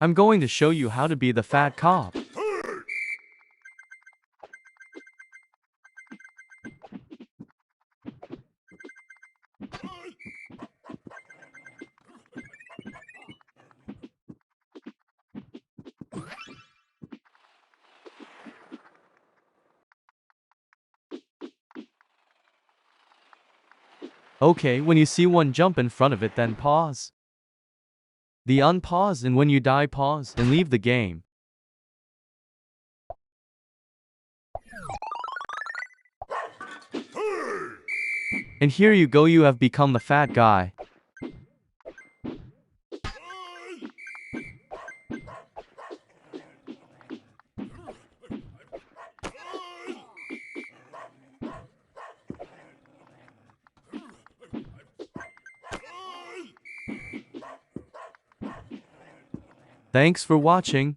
I'm going to show you how to be the fat cop. Okay, when you see one jump in front of it, then pause. The unpause, and when you die, pause and leave the game. And here you go, you have become the fat guy. Thanks for watching.